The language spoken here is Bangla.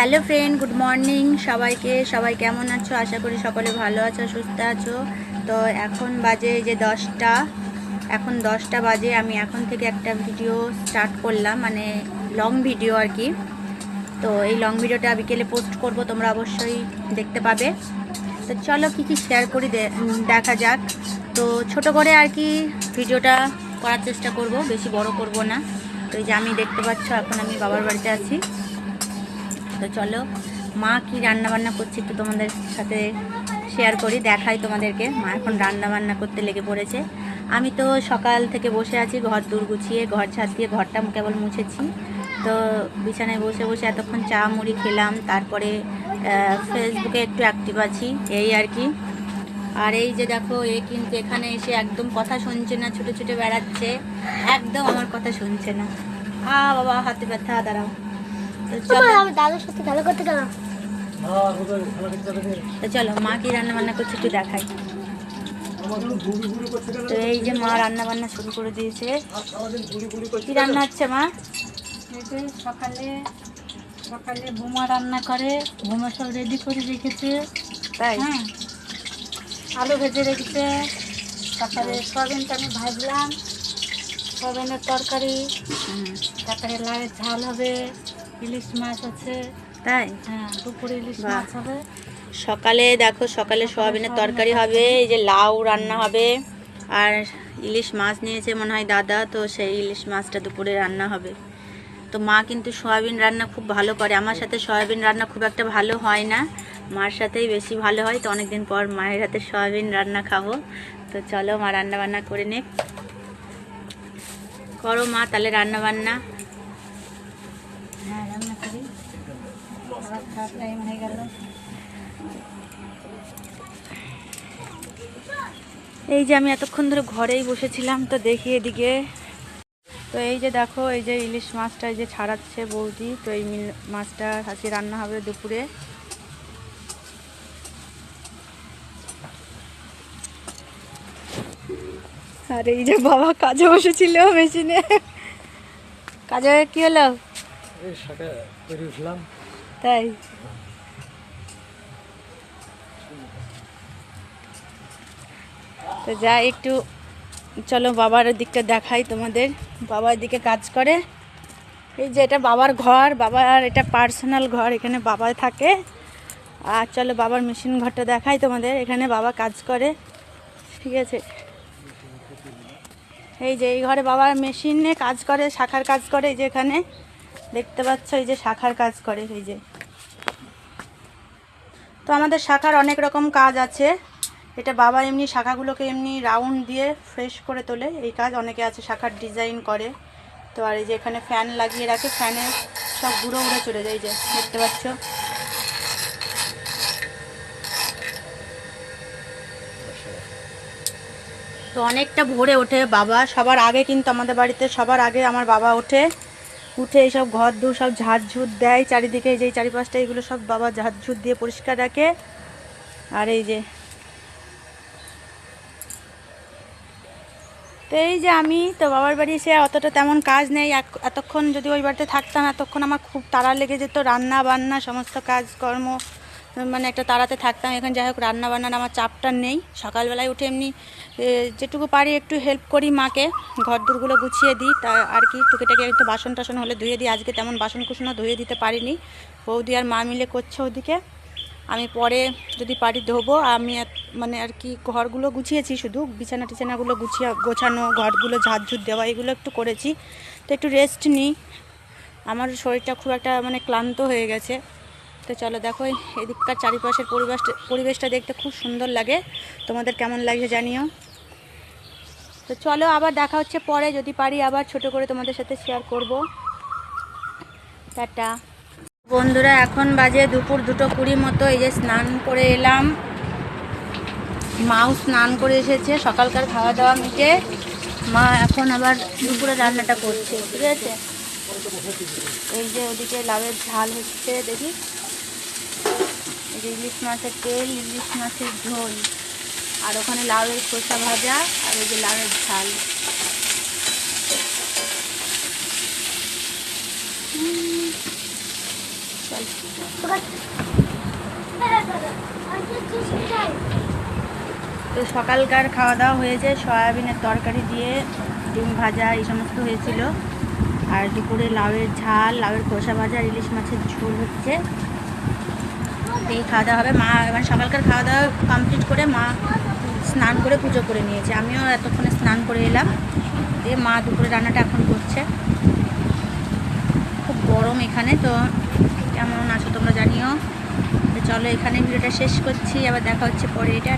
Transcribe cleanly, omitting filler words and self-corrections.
হ্যালো ফ্রেন্ড, গুড মর্নিং সবাইকে। সবাই কেমন আছো? আশা করি সকলে ভালো আছো, সুস্থ আছো। তো এখন বাজে যে 10টা, এখন 10টা বাজে। আমি এখন থেকে একটা ভিডিও স্টার্ট করলাম, মানে লং ভিডিও আর কি। তো এই লং ভিডিওটা বিকেলে পোস্ট করব, তোমরা অবশ্যই দেখতে পাবে। তো চলো কী কী শেয়ার করি দেখা যাক। তো ছোট করে আর কি ভিডিওটা করার চেষ্টা করব, বেশি বড় করব না। তো এই যে আমি দেখতে পাচ্ছ এখন আমি বাবার বাড়িতে আছি। তো চলো মা কি রান্না বান্না করছে একটু তোমাদের সাথে শেয়ার করি, দেখাই তোমাদেরকে। মা এখন রান্না বান্না করতে লেগে পড়েছে। আমি তো সকাল থেকে বসে আছি, ঘর দূর গুছিয়ে, ঘর ছাদ দিয়ে ঘরটা কেবল মুছেছি। তো বিছানায় বসে বসে এতক্ষণ চা মুড়ি খেলাম, তারপরে ফেসবুকে একটু অ্যাক্টিভ আছি, এই আর কি। আর এই যে দেখো, এ কিন্তু এখানে এসে একদম কথা শুনছে না, ছুটে ছুটে বেড়াচ্ছে, একদম আমার কথা শুনছে না। বাবা হাতে ব্যথা, দাঁড়াও। দাদার সাথে খেলা করতে গেলাম। তো চলো মা কি রান্না বান্না করছে একটু দেখাই। তো এই যে মা রান্না বান্না শুরু করে দিয়েছে। কি রান্না হচ্ছে মা? সকালে সকালে বোমা রান্না করে, বোমা সব রেডি করে রেখেছে। তাই? হ্যাঁ, আলু ভেজে রেখেছে। তারপরে সয়াবিনটা আমি ভাজলাম, সয়াবিনের তরকারি। তারপরে লাউয়ের ঝাল হবে, ইলিশ মাছ আছে। তাই? হ্যাঁ, দুপুরে ইলিশ বাহ। মাছ হবে। সকালে দেখো, সকালে সোয়াবিনের তরকারি হবে, এই যে লাউ রান্না হবে, আর ইলিশ মাছ নিয়েছে মনে হয় দাদা, তো সেই ইলিশ মাছটা দুপুরে রান্না হবে। তো মা কিন্তু সয়াবিন রান্না খুব ভালো করে। আমার সাথে সয়াবিন রান্না খুব একটা ভালো হয় না, মার সাথেই বেশি ভালো হয়। তো অনেকদিন পর মায়ের হাতে সয়াবিন রান্না খাবো। তো চলো মা রান্না বান্না করে নে। করো মা তাহলে রান্না বান্না। হ্যাঁ, রান্না করি। আবার খাওয়ার টাইম হয়ে গেল। এই যে আমি এতক্ষণ ধরে ঘরেই বসেছিলাম, তো দেখি এদিকে। তো এই যে দেখো, এই যে ইলিশ মাছটা এই যে ছাড়াচ্ছে বৌদি। তো এই মাছটা আজকে রান্না হবে দুপুরে। আর এই যে বাবা কাজে বসেছিল মেশিনে। কাজে কি হলো? তাই? তো যা একটু চলো বাবার দিকটা দেখাই তোমাদের। বাবার দিকে কাজ করে। এই যে এটা বাবার ঘর, বাবার এটা পার্সোনাল ঘর, এখানে বাবা থাকে। আর চলো বাবার মেশিন ঘরটা দেখাই তোমাদের। এখানে বাবা কাজ করে, ঠিক আছে। এই যে এই ঘরে বাবার মেশিনে কাজ করে, শাখার কাজ করে। এই যে এখানে দেখতে পাচ্ছ, এই যে শাখার কাজ করে, এই যে। তো আমাদের শাখার অনেক রকম কাজ আছে। এটা বাবা এমনি শাখাগুলোকে এমনি রাউন্ড দিয়ে ফ্রেশ করে তোলে, এই কাজ অনেকে আছে, শাখার ডিজাইন করে। তো আর এই যে এখানে ফ্যান লাগিয়ে রাখে, ফ্যানে সব ঘুরে ঘুরে চলে যায়, এই যে দেখতে পাচ্ছ। তো অনেকটা ভোরে ওঠে বাবা, সবার আগে কিন্তু আমাদের বাড়িতে সবার আগে আমার বাবা ওঠে। উঠে এইসব ঘর দূর সব ঝাড়ঝুট দেয় চারিদিকে, এই যে চারিপাশটা এগুলো সব বাবা ঝাড়ঝুট দিয়ে পরিষ্কার রাখে। আর এই যে, তো এই যে আমি তো বাবার বাড়ি এসে অতটা তেমন কাজ নেই। এতক্ষণ যদি ওই বাড়িতে থাকতাম, এতক্ষণ আমার খুব তাড়া লেগে যেত, রান্না বান্না সমস্ত কাজকর্ম, মানে একটা তাড়াতে থাকতাম। এখন যাই হোক রান্না বান্নার আমার চাপটা নেই। সকালবেলায় উঠে এমনি যেটুকু পারি একটু হেল্প করি মাকে, ঘর দূরগুলো গুছিয়ে দিই, তা আর কি টুকিটাকি একটু বাসন টাসন হলে ধুয়ে দিই। আজকে তেমন বাসন কুসনও ধুয়ে দিতে পারিনি, বৌদি আর মা মিলে করছে ওদিকে। আমি পরে যদি পারি ধোবো। আমি মানে আর কি ঘরগুলো গুছিয়েছি, শুধু বিছানা টিছানাগুলো গোছানো, ঘরগুলো ঝাড়ঝুট দেওয়া, এগুলো একটু করেছি। তো একটু রেস্ট নিই, আমার শরীরটা খুব একটা মানে ক্লান্ত হয়ে গেছে। তো চলো দেখো, এদিককার চারিপাশের পরিবেশটা দেখতে খুব সুন্দর লাগে। তোমাদের কেমন লাগে জানিও। তো চলো আবার দেখা হচ্ছে পরে, যদি পারি আবার ছোট করে তোমাদের সাথে শেয়ার করব। টাটা বন্ধুরা, এখন বাজে দুপুর 2:20 মতো। এই যে স্নান করে এলাম, মাও স্নান করে এসেছে, সকালকার খাওয়া দাওয়া মিটে মা এখন আবার দুপুরে রান্নাটা করছে, ঠিক আছে। এই যে ওদিকে লাউয়ের ঝাল হচ্ছে, দেখি। এই যে ইলিশ মাছের তেল, ইলিশ মাছের ঝোল, আর ওখানে লাউয়ের খোসা ভাজা, আর এই যে লাউয়ের ঝাল। চল। তো সকালকার খাওয়া দাওয়া হয়েছে, সয়াবিনের তরকারি দিয়ে ডিম ভাজা এই সমস্ত হয়েছিল। আর দুপুরে লাউয়ের ঝাল, লাউয়ের খোসা ভাজা, আর ইলিশ মাছের ঝোল হচ্ছে। এই খাওয়া দাওয়া হবে। মা এবার সকালকার খাওয়া দাওয়া কমপ্লিট করে মা স্নান করে পুজো করে নিয়েছে। আমিও এতক্ষণে স্নান করে এলাম। দিয়ে মা দুপুরে রান্নাটা এখন করছে। খুব গরম এখানে, তো কেমন আছো তোমরা জানিও। তো চলো এখানে ভিডিওটা শেষ করছি, আবার দেখা হচ্ছে পরে। এটা